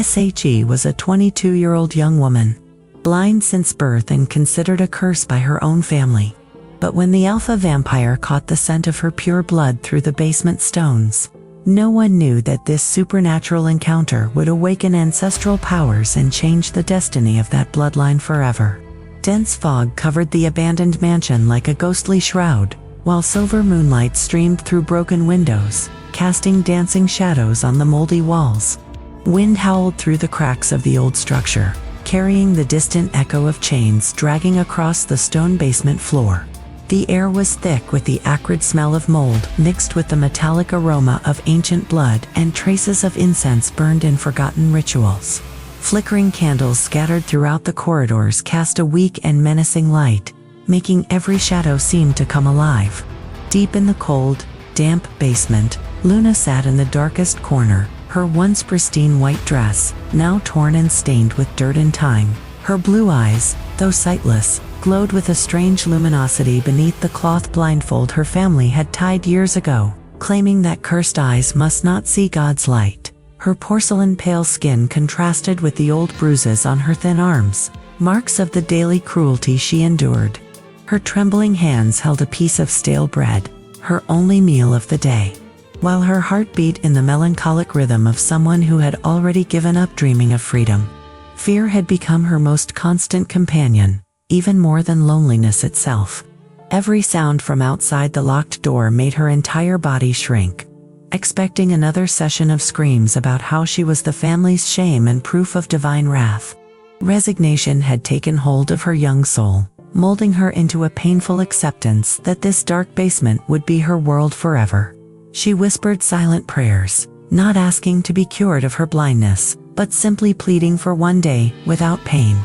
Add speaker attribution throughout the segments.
Speaker 1: She was a 22-year-old young woman, blind since birth and considered a curse by her own family. But when the alpha vampire caught the scent of her pure blood through the basement stones, no one knew that this supernatural encounter would awaken ancestral powers and change the destiny of that bloodline forever. Dense fog covered the abandoned mansion like a ghostly shroud, while silver moonlight streamed through broken windows, casting dancing shadows on the moldy walls. Wind howled through the cracks of the old structure, carrying the distant echo of chains dragging across the stone basement floor. The air was thick with the acrid smell of mold mixed with the metallic aroma of ancient blood, and traces of incense burned in forgotten rituals. Flickering candles scattered throughout the corridors cast a weak and menacing light, making every shadow seem to come alive. Deep in the cold, damp basement, Luna sat in the darkest corner, her once pristine white dress, now torn and stained with dirt and time. Her blue eyes, though sightless, glowed with a strange luminosity beneath the cloth blindfold her family had tied years ago, claiming that cursed eyes must not see God's light. Her porcelain pale skin contrasted with the old bruises on her thin arms, marks of the daily cruelty she endured. Her trembling hands held a piece of stale bread, her only meal of the day, while her heart beat in the melancholic rhythm of someone who had already given up dreaming of freedom. Fear had become her most constant companion, even more than loneliness itself. Every sound from outside the locked door made her entire body shrink, expecting another session of screams about how she was the family's shame and proof of divine wrath. Resignation had taken hold of her young soul, molding her into a painful acceptance that this dark basement would be her world forever. She whispered silent prayers, not asking to be cured of her blindness, but simply pleading for one day without pain.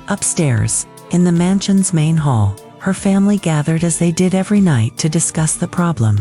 Speaker 1: Upstairs, in the mansion's main hall, her family gathered as they did every night to discuss the problem.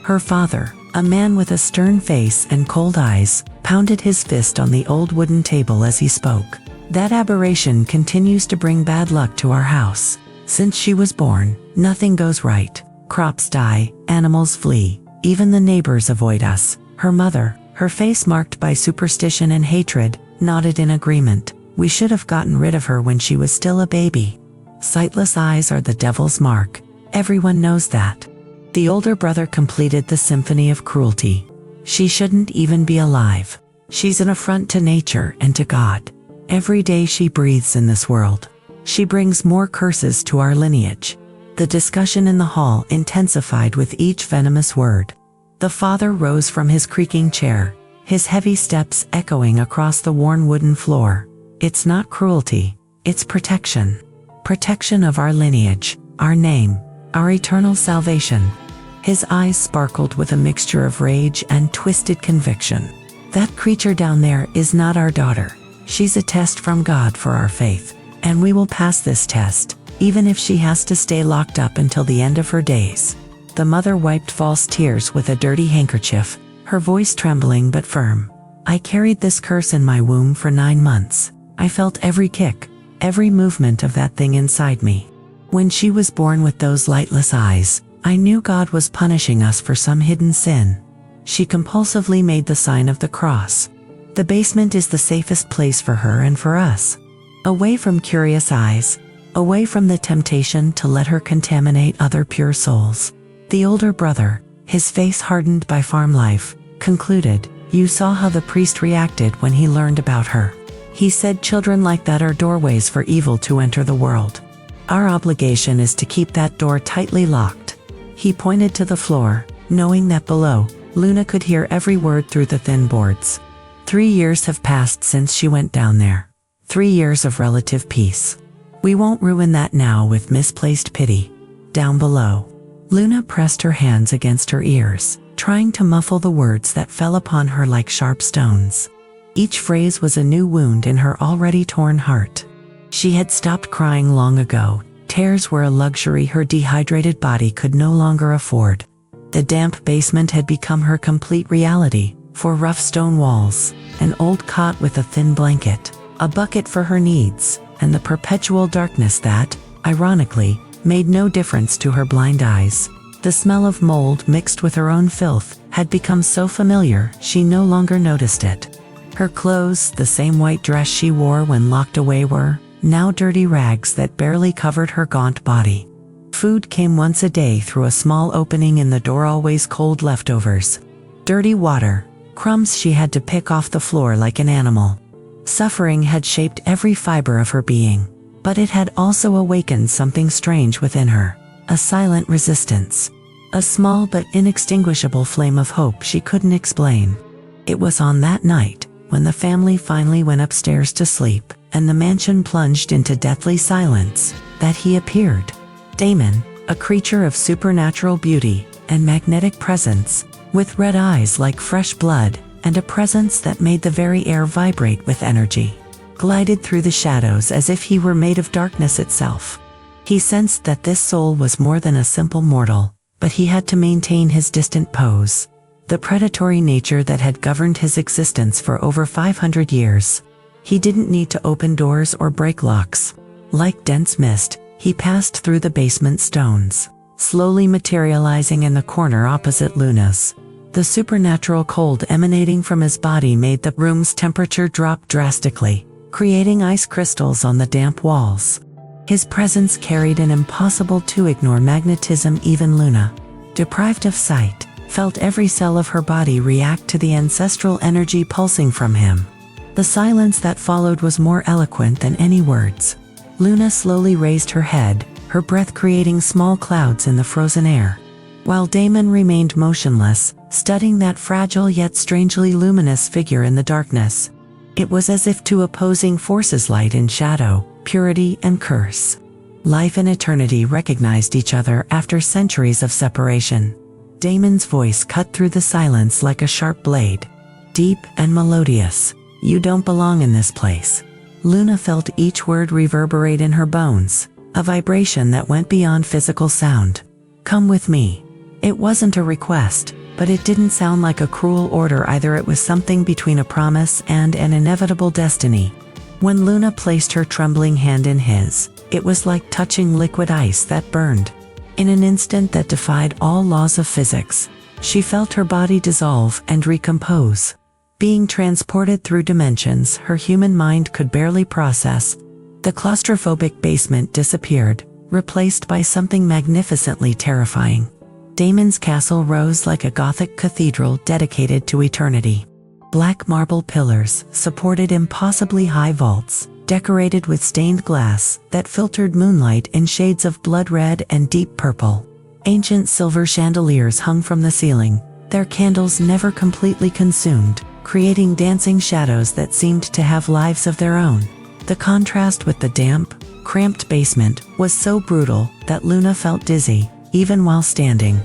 Speaker 1: Her father, a man with a stern face and cold eyes, pounded his fist on the old wooden table as he spoke. That aberration continues to bring bad luck to our house. Since she was born, nothing goes right. Crops die, animals flee, even the neighbors avoid us. Her mother, her face marked by superstition and hatred, nodded in agreement. We should have gotten rid of her when she was still a baby. Sightless eyes are the devil's mark. Everyone knows that. The older brother completed the symphony of cruelty. She shouldn't even be alive. She's an affront to nature and to God. Every day she breathes in this world, she brings more curses to our lineage. The discussion in the hall intensified with each venomous word. The father rose from his creaking chair, his heavy steps echoing across the worn wooden floor. It's not cruelty, it's protection. Protection of our lineage, our name, our eternal salvation. His eyes sparkled with a mixture of rage and twisted conviction. That creature down there is not our daughter. She's a test from God for our faith, and we will pass this test, even if she has to stay locked up until the end of her days. The mother wiped false tears with a dirty handkerchief, her voice trembling but firm. I carried this curse in my womb for 9 months. I felt every kick, every movement of that thing inside me. When she was born with those lightless eyes, I knew God was punishing us for some hidden sin. She compulsively made the sign of the cross. The basement is the safest place for her and for us. Away from curious eyes, away from the temptation to let her contaminate other pure souls. The older brother, his face hardened by farm life, concluded, "You saw how the priest reacted when he learned about her. He said children like that are doorways for evil to enter the world. Our obligation is to keep that door tightly locked." He pointed to the floor, knowing that below, Luna could hear every word through the thin boards. 3 years have passed since she went down there. 3 years of relative peace. We won't ruin that now with misplaced pity. Down below. Luna pressed her hands against her ears, trying to muffle the words that fell upon her like sharp stones. Each phrase was a new wound in her already torn heart. She had stopped crying long ago. Tears were a luxury her dehydrated body could no longer afford. The damp basement had become her complete reality, for rough stone walls, an old cot with a thin blanket, a bucket for her needs, and the perpetual darkness that, ironically, made no difference to her blind eyes. The smell of mold mixed with her own filth had become so familiar she no longer noticed it. Her clothes, the same white dress she wore when locked away, were now dirty rags that barely covered her gaunt body. Food came once a day through a small opening in the door, always cold leftovers. Dirty water, crumbs she had to pick off the floor like an animal. Suffering had shaped every fiber of her being, but it had also awakened something strange within her, a silent resistance. A small but inextinguishable flame of hope she couldn't explain. It was on that night, when the family finally went upstairs to sleep, and the mansion plunged into deathly silence, that he appeared. Damon, a creature of supernatural beauty and magnetic presence, with red eyes like fresh blood, and a presence that made the very air vibrate with energy, glided through the shadows as if he were made of darkness itself. He sensed that this soul was more than a simple mortal, but he had to maintain his distant pose. The predatory nature that had governed his existence for over 500 years. He didn't need to open doors or break locks. Like dense mist, he passed through the basement stones, slowly materializing in the corner opposite Luna's. The supernatural cold emanating from his body made the room's temperature drop drastically, creating ice crystals on the damp walls. His presence carried an impossible to ignore magnetism. Even Luna, deprived of sight, felt every cell of her body react to the ancestral energy pulsing from him. The silence that followed was more eloquent than any words. Luna slowly raised her head, her breath creating small clouds in the frozen air. While Damon remained motionless, studying that fragile yet strangely luminous figure in the darkness. It was as if two opposing forces, light and shadow, purity and curse, life and eternity, recognized each other after centuries of separation. Damon's voice cut through the silence like a sharp blade, deep and melodious. "You don't belong in this place." Luna felt each word reverberate in her bones, a vibration that went beyond physical sound. "Come with me." It wasn't a request, but it didn't sound like a cruel order either. It was something between a promise and an inevitable destiny. When Luna placed her trembling hand in his, it was like touching liquid ice that burned. In an instant that defied all laws of physics, she felt her body dissolve and recompose. Being transported through dimensions her human mind could barely process. The claustrophobic basement disappeared, replaced by something magnificently terrifying. Damon's castle rose like a Gothic cathedral dedicated to eternity. Black marble pillars supported impossibly high vaults, decorated with stained glass that filtered moonlight in shades of blood red and deep purple. Ancient silver chandeliers hung from the ceiling, their candles never completely consumed, creating dancing shadows that seemed to have lives of their own. The contrast with the damp, cramped basement was so brutal that Luna felt dizzy, even while standing.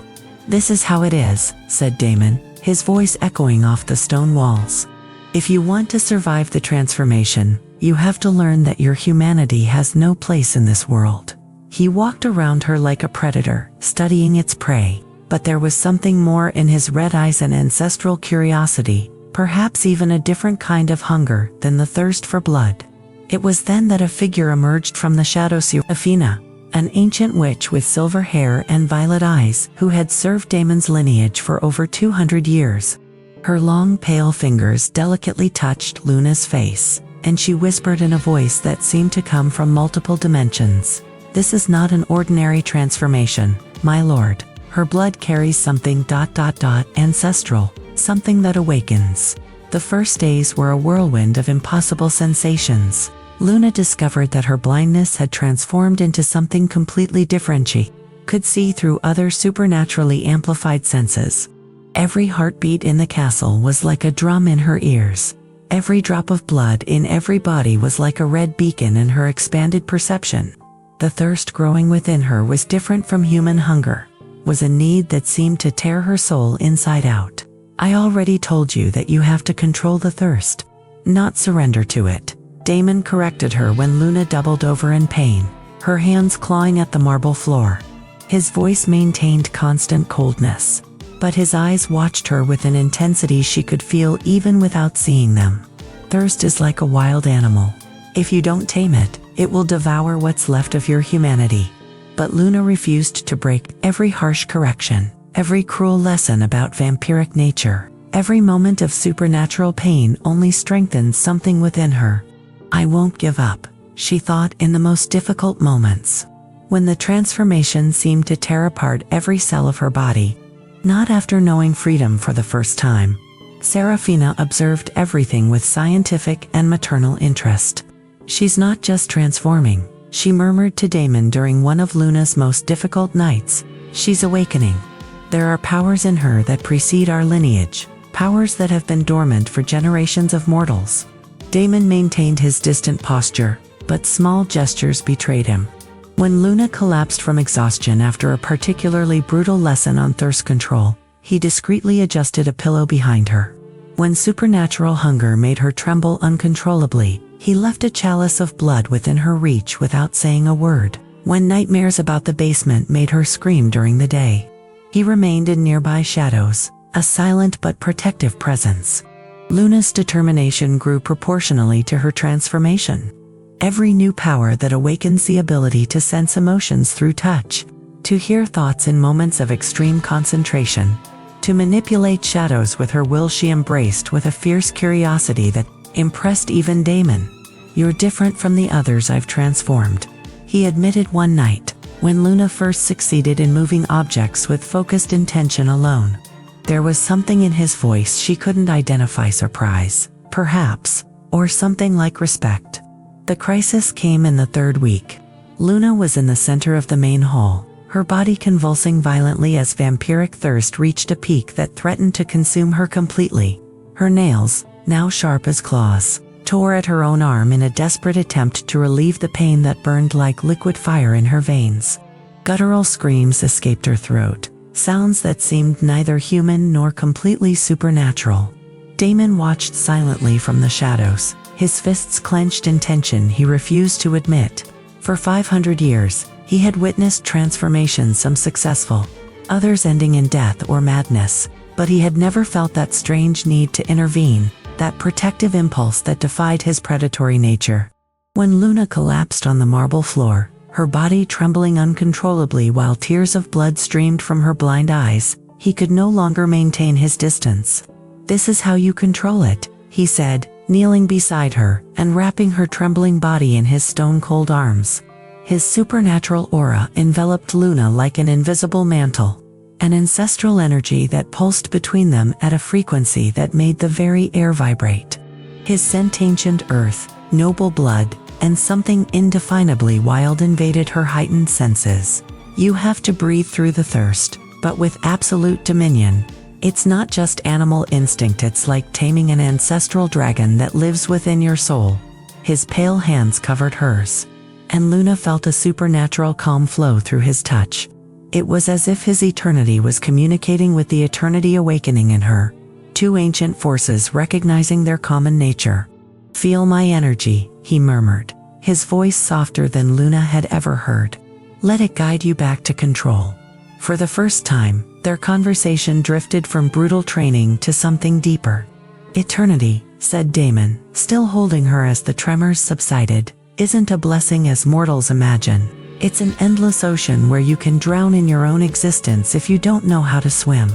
Speaker 1: "This is how it is," said Damon, his voice echoing off the stone walls. "If you want to survive the transformation, you have to learn that your humanity has no place in this world." He walked around her like a predator, studying its prey, but there was something more in his red eyes, an ancestral curiosity, perhaps even a different kind of hunger than the thirst for blood. It was then that a figure emerged from the shadows. Athena, an ancient witch with silver hair and violet eyes, who had served Damon's lineage for over 200 years. Her long pale fingers delicately touched Luna's face, and she whispered in a voice that seemed to come from multiple dimensions. "This is not an ordinary transformation, my lord. Her blood carries something ancestral, something that awakens." The first days were a whirlwind of impossible sensations. Luna discovered that her blindness had transformed into something completely different. She could see through other supernaturally amplified senses. Every heartbeat in the castle was like a drum in her ears. Every drop of blood in every body was like a red beacon in her expanded perception. The thirst growing within her was different from human hunger, was a need that seemed to tear her soul inside out. "I already told you that you have to control the thirst, not surrender to it," Damon corrected her when Luna doubled over in pain, her hands clawing at the marble floor. His voice maintained constant coldness, but his eyes watched her with an intensity she could feel even without seeing them. "Thirst is like a wild animal. If you don't tame it, it will devour what's left of your humanity." But Luna refused to break every harsh correction, every cruel lesson about vampiric nature. Every moment of supernatural pain only strengthened something within her. I won't give up, she thought in the most difficult moments, when the transformation seemed to tear apart every cell of her body. Not after knowing freedom for the first time. Serafina observed everything with scientific and maternal interest. She's not just transforming, she murmured to Damon during one of Luna's most difficult nights. She's awakening. There are powers in her that precede our lineage, powers that have been dormant for generations of mortals. Damon maintained his distant posture, but small gestures betrayed him. When Luna collapsed from exhaustion after a particularly brutal lesson on thirst control, he discreetly adjusted a pillow behind her. When supernatural hunger made her tremble uncontrollably, he left a chalice of blood within her reach without saying a word. When nightmares about the basement made her scream during the day, he remained in nearby shadows, a silent but protective presence. Luna's determination grew proportionally to her transformation. Every new power that awakens the ability to sense emotions through touch, to hear thoughts in moments of extreme concentration, to manipulate shadows with her will, she embraced with a fierce curiosity that impressed even Damon. You're different from the others I've transformed, he admitted one night, when Luna first succeeded in moving objects with focused intention alone. There was something in his voice she couldn't identify, surprise, perhaps, or something like respect. The crisis came in the third week. Luna was in the center of the main hall, her body convulsing violently as vampiric thirst reached a peak that threatened to consume her completely. Her nails, now sharp as claws, tore at her own arm in a desperate attempt to relieve the pain that burned like liquid fire in her veins. Guttural screams escaped her throat, sounds that seemed neither human nor completely supernatural. Damon watched silently from the shadows, his fists clenched in tension he refused to admit. For 500 years, he had witnessed transformations, some successful, others ending in death or madness, but he had never felt that strange need to intervene, that protective impulse that defied his predatory nature. When Luna collapsed on the marble floor, her body trembling uncontrollably while tears of blood streamed from her blind eyes, he could no longer maintain his distance. "This is how you control it," he said, kneeling beside her and wrapping her trembling body in his stone-cold arms. His supernatural aura enveloped Luna like an invisible mantle, an ancestral energy that pulsed between them at a frequency that made the very air vibrate. His sentient earth, noble blood, and something indefinably wild invaded her heightened senses. You have to breathe through the thirst, but with absolute dominion. It's not just animal instinct, it's like taming an ancestral dragon that lives within your soul. His pale hands covered hers, and Luna felt a supernatural calm flow through his touch. It was as if his eternity was communicating with the eternity awakening in her, two ancient forces recognizing their common nature. "Feel my energy," he murmured, his voice softer than Luna had ever heard. "Let it guide you back to control." For the first time, their conversation drifted from brutal training to something deeper. "Eternity," said Damon, still holding her as the tremors subsided, "isn't a blessing as mortals imagine. It's an endless ocean where you can drown in your own existence if you don't know how to swim."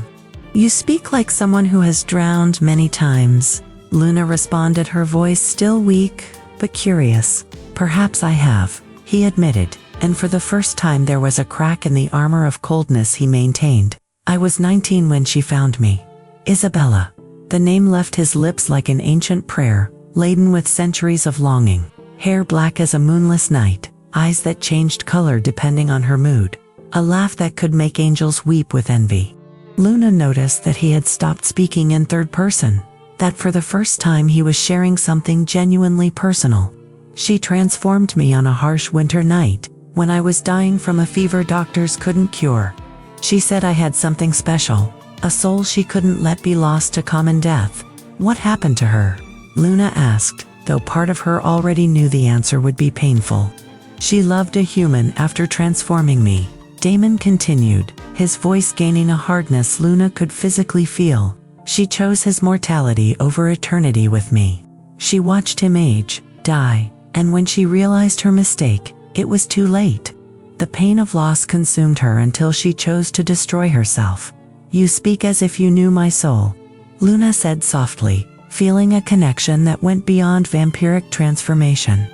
Speaker 1: "You speak like someone who has drowned many times," Luna responded, her voice still weak, but curious. "Perhaps I have," he admitted, and for the first time there was a crack in the armor of coldness he maintained. "I was 19 when she found me. Isabella." The name left his lips like an ancient prayer, laden with centuries of longing. Hair black as a moonless night, eyes that changed color depending on her mood, a laugh that could make angels weep with envy. Luna noticed that he had stopped speaking in third person, that for the first time he was sharing something genuinely personal. "She transformed me on a harsh winter night, when I was dying from a fever doctors couldn't cure. She said I had something special, a soul she couldn't let be lost to common death." "What happened to her?" Luna asked, though part of her already knew the answer would be painful. "She loved a human after transforming me," Damon continued, his voice gaining a hardness Luna could physically feel. "She chose his mortality over eternity with me. She watched him age, die, and when she realized her mistake, it was too late. The pain of loss consumed her until she chose to destroy herself." "You speak as if you knew my soul." Luna said softly, feeling a connection that went beyond vampiric transformation.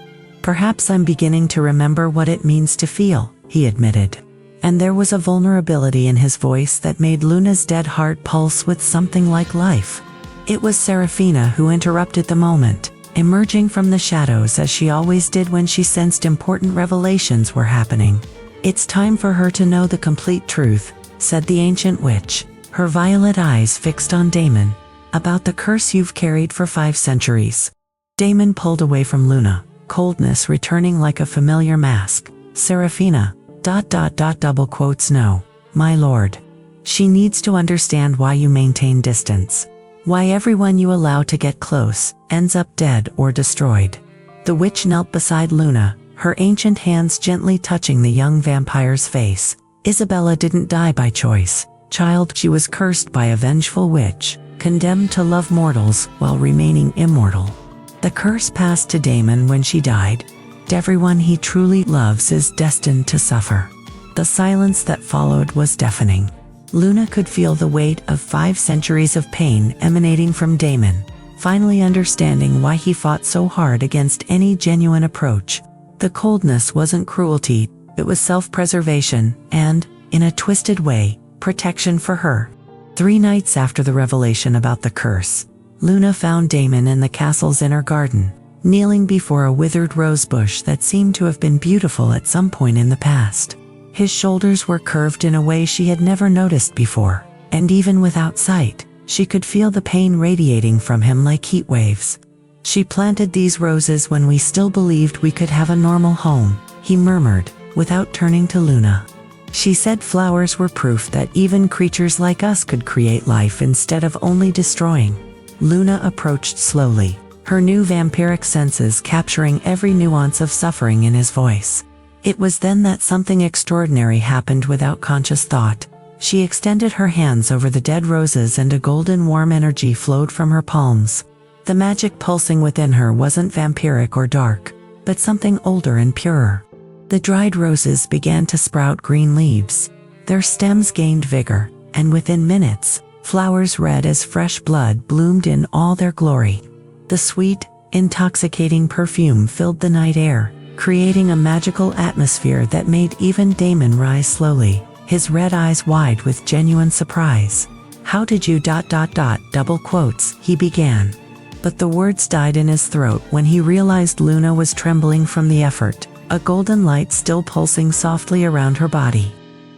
Speaker 1: Perhaps I'm beginning to remember what it means to feel, he admitted. And there was a vulnerability in his voice that made Luna's dead heart pulse with something like life. It was Serafina who interrupted the moment, emerging from the shadows as she always did when she sensed important revelations were happening. It's time for her to know the complete truth, said the ancient witch, her violet eyes fixed on Damon. About the curse you've carried for 5 centuries. Damon pulled away from Luna, coldness returning like a familiar mask. Serafina, ... No, my lord. She needs to understand why you maintain distance. Why everyone you allow to get close ends up dead or destroyed. The witch knelt beside Luna, her ancient hands gently touching the young vampire's face. Isabella didn't die by choice, child. She was cursed by a vengeful witch, condemned to love mortals while remaining immortal. The curse passed to Damon when she died. Everyone he truly loves is destined to suffer. The silence that followed was deafening. Luna could feel the weight of 5 centuries of pain emanating from Damon, finally understanding why he fought so hard against any genuine approach. The coldness wasn't cruelty, it was self-preservation and, in a twisted way, protection for her. 3 nights after the revelation about the curse, Luna found Damon in the castle's inner garden, kneeling before a withered rose bush that seemed to have been beautiful at some point in the past. His shoulders were curved in a way she had never noticed before, and even without sight, she could feel the pain radiating from him like heat waves. She planted these roses when we still believed we could have a normal home, he murmured, without turning to Luna. She said flowers were proof that even creatures like us could create life instead of only destroying. Luna approached slowly, her new vampiric senses capturing every nuance of suffering in his voice. It was then that something extraordinary happened without conscious thought. She extended her hands over the dead roses and a golden warm energy flowed from her palms. The magic pulsing within her wasn't vampiric or dark, but something older and purer. The dried roses began to sprout green leaves. Their stems gained vigor, and within minutes, flowers red as fresh blood bloomed in all their glory. The sweet, intoxicating perfume filled the night air, creating a magical atmosphere that made even Damon rise slowly, his red eyes wide with genuine surprise. How did you ... he began. But the words died in his throat when he realized Luna was trembling from the effort, a golden light still pulsing softly around her body.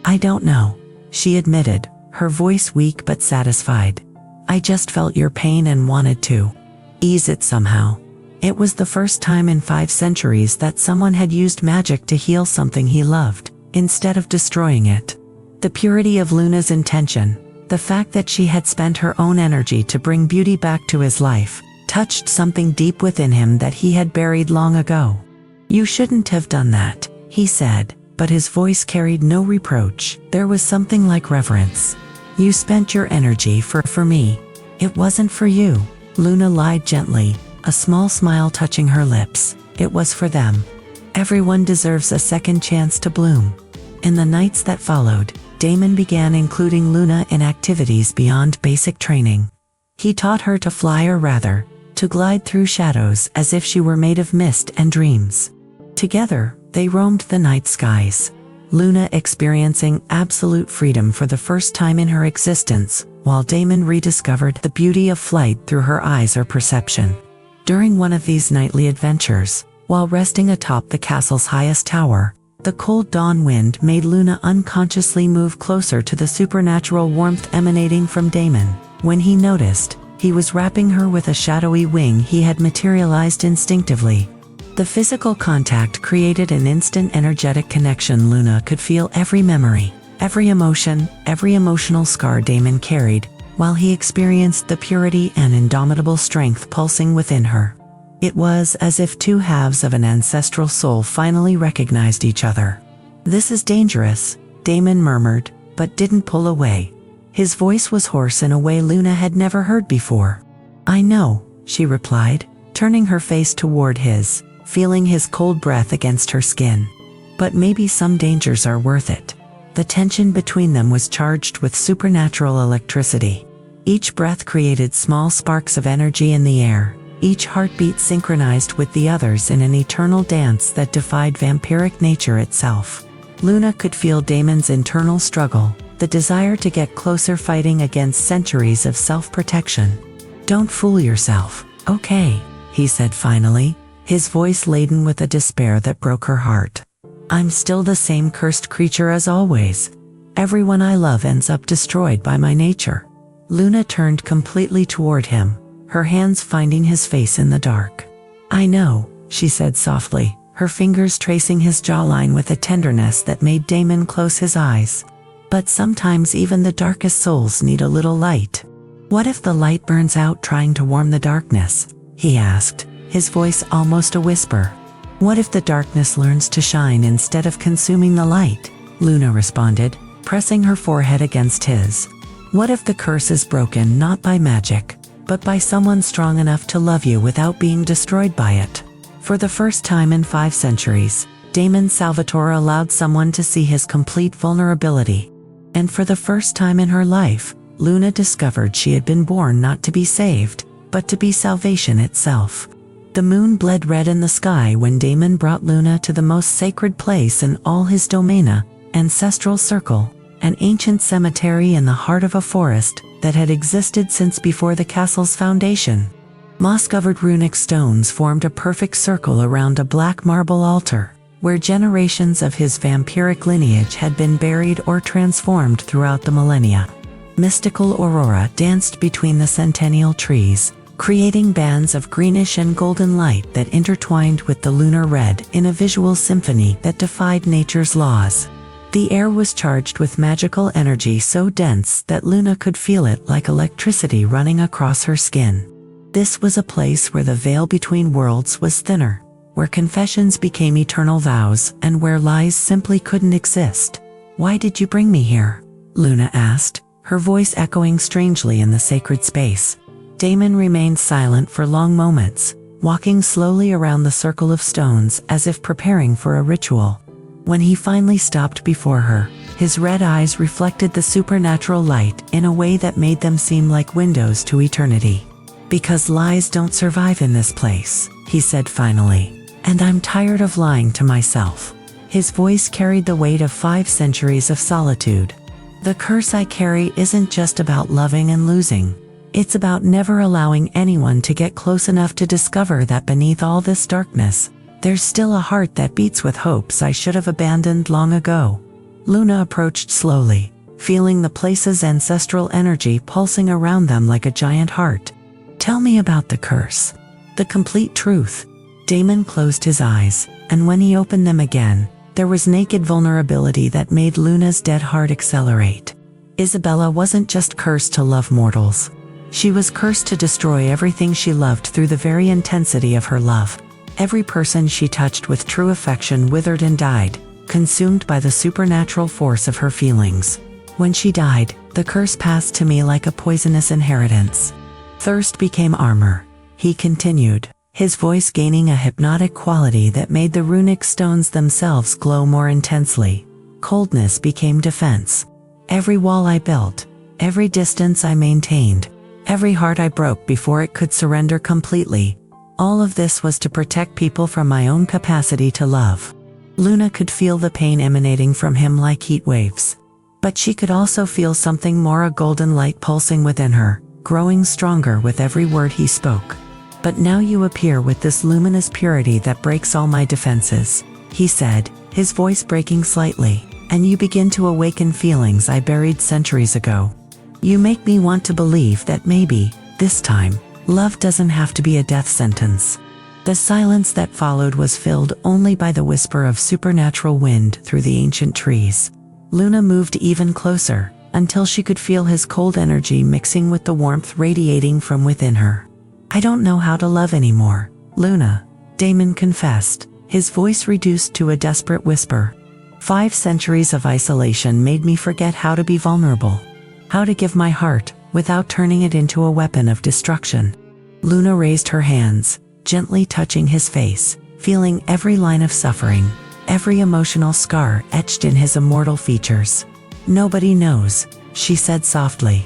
Speaker 1: I don't know, she admitted, her voice weak but satisfied. I just felt your pain and wanted to ease it somehow. It was the first time in 5 centuries that someone had used magic to heal something he loved, instead of destroying it. The purity of Luna's intention, the fact that she had spent her own energy to bring beauty back to his life, touched something deep within him that he had buried long ago. You shouldn't have done that, he said, but his voice carried no reproach. There was something like reverence. You spent your energy for me. It wasn't for you. Luna lied gently, a small smile touching her lips. It was for them. Everyone deserves a second chance to bloom. In the nights that followed, Damon began including Luna in activities beyond basic training. He taught her to fly, or rather, to glide through shadows as if she were made of mist and dreams. Together, they roamed the night skies, Luna experiencing absolute freedom for the first time in her existence, while Damon rediscovered the beauty of flight through her eyes or perception. During one of these nightly adventures, while resting atop the castle's highest tower, the cold dawn wind made Luna unconsciously move closer to the supernatural warmth emanating from Damon. When he noticed, he was wrapping her with a shadowy wing he had materialized instinctively. The physical contact created an instant energetic connection. Luna could feel every memory, every emotion, every emotional scar Damon carried, while he experienced the purity and indomitable strength pulsing within her. It was as if 2 halves of an ancestral soul finally recognized each other. This is dangerous, Damon murmured, but didn't pull away. His voice was hoarse in a way Luna had never heard before. I know, she replied, turning her face toward his, feeling his cold breath against her skin. But maybe some dangers are worth it. The tension between them was charged with supernatural electricity. Each breath created small sparks of energy in the air, each heartbeat synchronized with the others in an eternal dance that defied vampiric nature itself. Luna could feel Damon's internal struggle, the desire to get closer, fighting against centuries of self-protection. "Don't fool yourself, okay?" he said finally, his voice laden with a despair that broke her heart. "I'm still the same cursed creature as always. Everyone I love ends up destroyed by my nature." Luna turned completely toward him, her hands finding his face in the dark. "I know," she said softly, her fingers tracing his jawline with a tenderness that made Damon close his eyes. "But sometimes even the darkest souls need a little light. What if the light burns out trying to warm the darkness?" he asked, his voice almost a whisper. "What if the darkness learns to shine instead of consuming the light?" Luna responded, pressing her forehead against his. "What if the curse is broken not by magic, but by someone strong enough to love you without being destroyed by it?" For the first time in 5 centuries, Damon Salvatore allowed someone to see his complete vulnerability. And for the first time in her life, Luna discovered she had been born not to be saved, but to be salvation itself. The moon bled red in the sky when Damon brought Luna to the most sacred place in all his domaina, ancestral circle, an ancient cemetery in the heart of a forest that had existed since before the castle's foundation. Moss-covered runic stones formed a perfect circle around a black marble altar, where generations of his vampiric lineage had been buried or transformed throughout the millennia. Mystical aurora danced between the centennial trees, creating bands of greenish and golden light that intertwined with the lunar red in a visual symphony that defied nature's laws. The air was charged with magical energy so dense that Luna could feel it like electricity running across her skin. This was a place where the veil between worlds was thinner, where confessions became eternal vows, and where lies simply couldn't exist. "Why did you bring me here?" Luna asked, her voice echoing strangely in the sacred space. Damon remained silent for long moments, walking slowly around the circle of stones as if preparing for a ritual. When he finally stopped before her, his red eyes reflected the supernatural light in a way that made them seem like windows to eternity. "Because lies don't survive in this place," he said finally, "and I'm tired of lying to myself." His voice carried the weight of 5 centuries of solitude. "The curse I carry isn't just about loving and losing. It's about never allowing anyone to get close enough to discover that beneath all this darkness, there's still a heart that beats with hopes I should have abandoned long ago." Luna approached slowly, feeling the place's ancestral energy pulsing around them like a giant heart. "Tell me about the curse. The complete truth." Damon closed his eyes, and when he opened them again, there was naked vulnerability that made Luna's dead heart accelerate. Isabella wasn't just cursed to love mortals. She was cursed to destroy everything she loved through the very intensity of her love. Every person she touched with true affection withered and died, consumed by the supernatural force of her feelings. When she died, the curse passed to me like a poisonous inheritance. Thirst became armor, he continued, his voice gaining a hypnotic quality that made the runic stones themselves glow more intensely. Coldness became defense. Every wall I built, every distance I maintained, every heart I broke before it could surrender completely, all of this was to protect people from my own capacity to love. Luna could feel the pain emanating from him like heat waves. But she could also feel something more, a golden light pulsing within her, growing stronger with every word he spoke. "But now you appear with this luminous purity that breaks all my defenses," he said, his voice breaking slightly, "and you begin to awaken feelings I buried centuries ago. You make me want to believe that maybe, this time, love doesn't have to be a death sentence." The silence that followed was filled only by the whisper of supernatural wind through the ancient trees. Luna moved even closer, until she could feel his cold energy mixing with the warmth radiating from within her. "I don't know how to love anymore, Luna," Damon confessed, his voice reduced to a desperate whisper. 5 centuries of isolation made me forget how to be vulnerable, how to give my heart, without turning it into a weapon of destruction. Luna raised her hands, gently touching his face, feeling every line of suffering, every emotional scar etched in his immortal features. "Nobody knows," she said softly.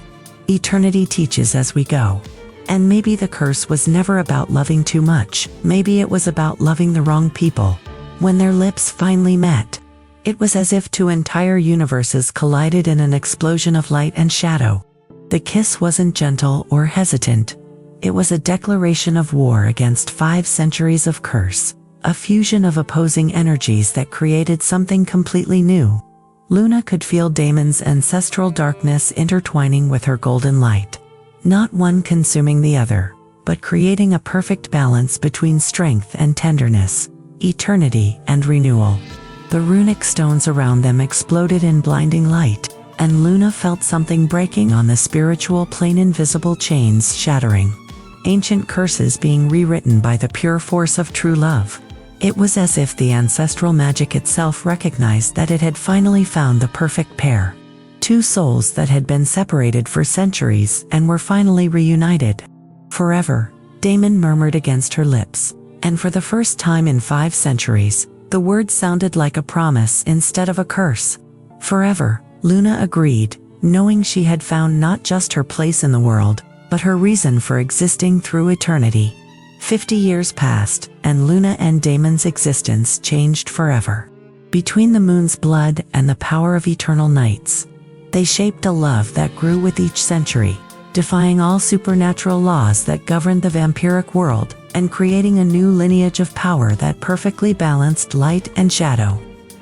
Speaker 1: Eternity teaches as we go. And maybe the curse was never about loving too much, maybe it was about loving the wrong people. When their lips finally met, it was as if two entire universes collided in an explosion of light and shadow. The kiss wasn't gentle or hesitant. It was a declaration of war against 5 centuries of curse, a fusion of opposing energies that created something completely new. Luna could feel Damon's ancestral darkness intertwining with her golden light. Not one consuming the other, but creating a perfect balance between strength and tenderness, eternity and renewal. The runic stones around them exploded in blinding light, and Luna felt something breaking on the spiritual plane, invisible chains shattering. Ancient curses being rewritten by the pure force of true love. It was as if the ancestral magic itself recognized that it had finally found the perfect pair. 2 souls that had been separated for centuries and were finally reunited. Forever, Damon murmured against her lips, and for the first time in 5 centuries, the word sounded like a promise instead of a curse. Forever, Luna agreed, knowing she had found not just her place in the world, but her reason for existing through eternity. 50 years passed, and Luna and Damon's existence changed forever. Between the moon's blood and the power of eternal nights, they shaped a love that grew with each century, defying all supernatural laws that governed the vampiric world, and creating a new lineage of power that perfectly balanced light and shadow.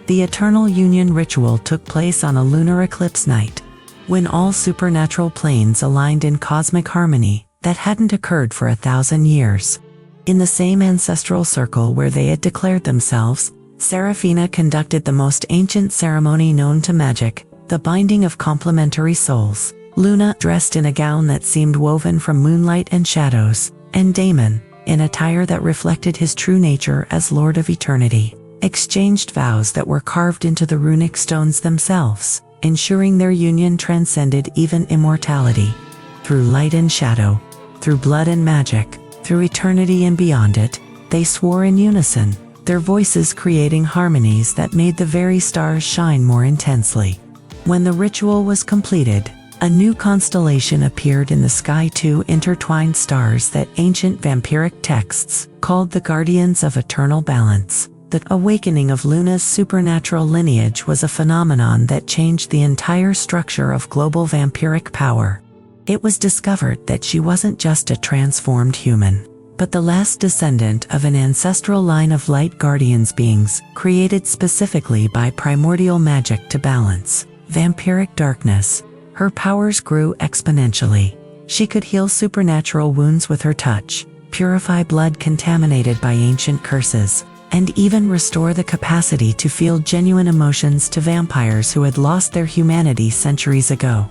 Speaker 1: The Eternal Union ritual took place on a lunar eclipse night, when all supernatural planes aligned in cosmic harmony that hadn't occurred for 1,000 years. In the same ancestral circle where they had declared themselves, Serafina conducted the most ancient ceremony known to magic, the binding of complementary souls. Luna, dressed in a gown that seemed woven from moonlight and shadows, and Damon, in attire that reflected his true nature as Lord of Eternity, exchanged vows that were carved into the runic stones themselves, ensuring their union transcended even immortality. Through light and shadow, through blood and magic, through eternity and beyond it, they swore in unison, their voices creating harmonies that made the very stars shine more intensely. When the ritual was completed, a new constellation appeared in the sky, 2 intertwined stars that ancient vampiric texts called the Guardians of Eternal Balance. The awakening of Luna's supernatural lineage was a phenomenon that changed the entire structure of global vampiric power. It was discovered that she wasn't just a transformed human, but the last descendant of an ancestral line of light guardians beings, created specifically by primordial magic to balance vampiric darkness. Her powers grew exponentially. She could heal supernatural wounds with her touch, purify blood contaminated by ancient curses, and even restore the capacity to feel genuine emotions to vampires who had lost their humanity centuries ago.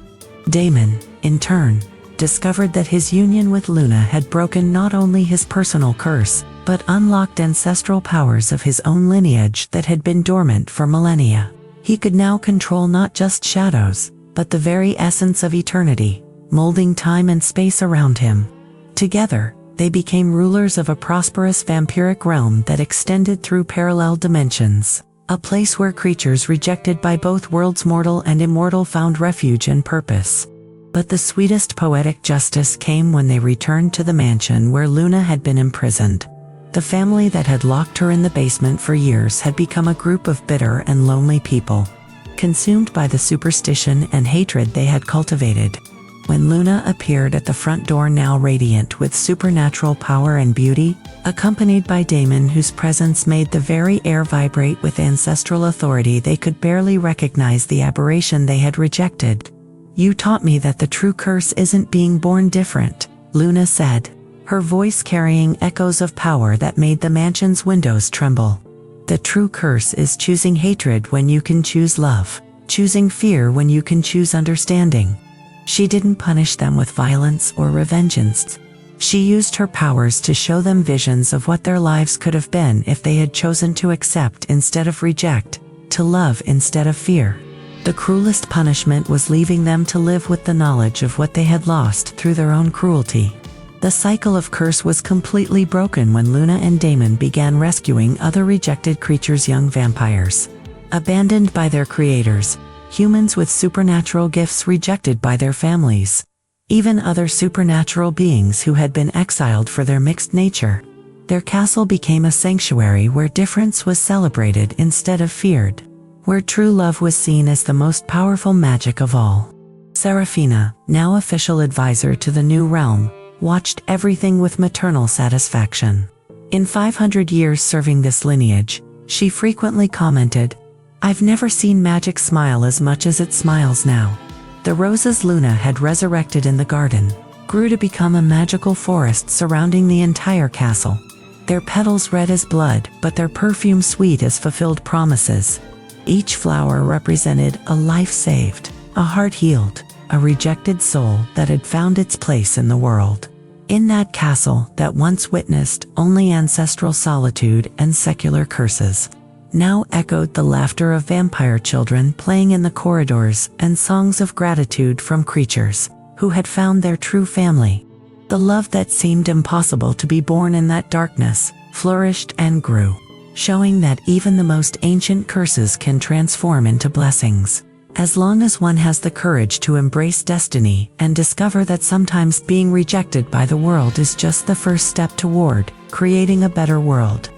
Speaker 1: Damon, in turn, discovered that his union with Luna had broken not only his personal curse, but unlocked ancestral powers of his own lineage that had been dormant for millennia. He could now control not just shadows, but the very essence of eternity, molding time and space around him. Together, they became rulers of a prosperous vampiric realm that extended through parallel dimensions, a place where creatures rejected by both worlds, mortal and immortal, found refuge and purpose. But the sweetest poetic justice came when they returned to the mansion where Luna had been imprisoned. The family that had locked her in the basement for years had become a group of bitter and lonely people, consumed by the superstition and hatred they had cultivated. When Luna appeared at the front door, now radiant with supernatural power and beauty, accompanied by Damon, whose presence made the very air vibrate with ancestral authority, they could barely recognize the aberration they had rejected. "You taught me that the true curse isn't being born different," Luna said, her voice carrying echoes of power that made the mansion's windows tremble. "The true curse is choosing hatred when you can choose love, choosing fear when you can choose understanding." She didn't punish them with violence or revengeance. She used her powers to show them visions of what their lives could have been if they had chosen to accept instead of reject, to love instead of fear. The cruelest punishment was leaving them to live with the knowledge of what they had lost through their own cruelty. The cycle of curse was completely broken when Luna and Damon began rescuing other rejected creatures, young vampires, abandoned by their creators, humans with supernatural gifts rejected by their families, even other supernatural beings who had been exiled for their mixed nature. Their castle became a sanctuary where difference was celebrated instead of feared, where true love was seen as the most powerful magic of all. Serafina, now official advisor to the new realm, watched everything with maternal satisfaction. In 500 years serving this lineage, she frequently commented, "I've never seen magic smile as much as it smiles now." The roses Luna had resurrected in the garden grew to become a magical forest surrounding the entire castle. Their petals red as blood, but their perfume sweet as fulfilled promises. Each flower represented a life saved, a heart healed, a rejected soul that had found its place in the world. In that castle that once witnessed only ancestral solitude and secular curses, now echoed the laughter of vampire children playing in the corridors and songs of gratitude from creatures who had found their true family. The love that seemed impossible to be born in that darkness flourished and grew, showing that even the most ancient curses can transform into blessings, as long as one has the courage to embrace destiny and discover that sometimes being rejected by the world is just the first step toward creating a better world.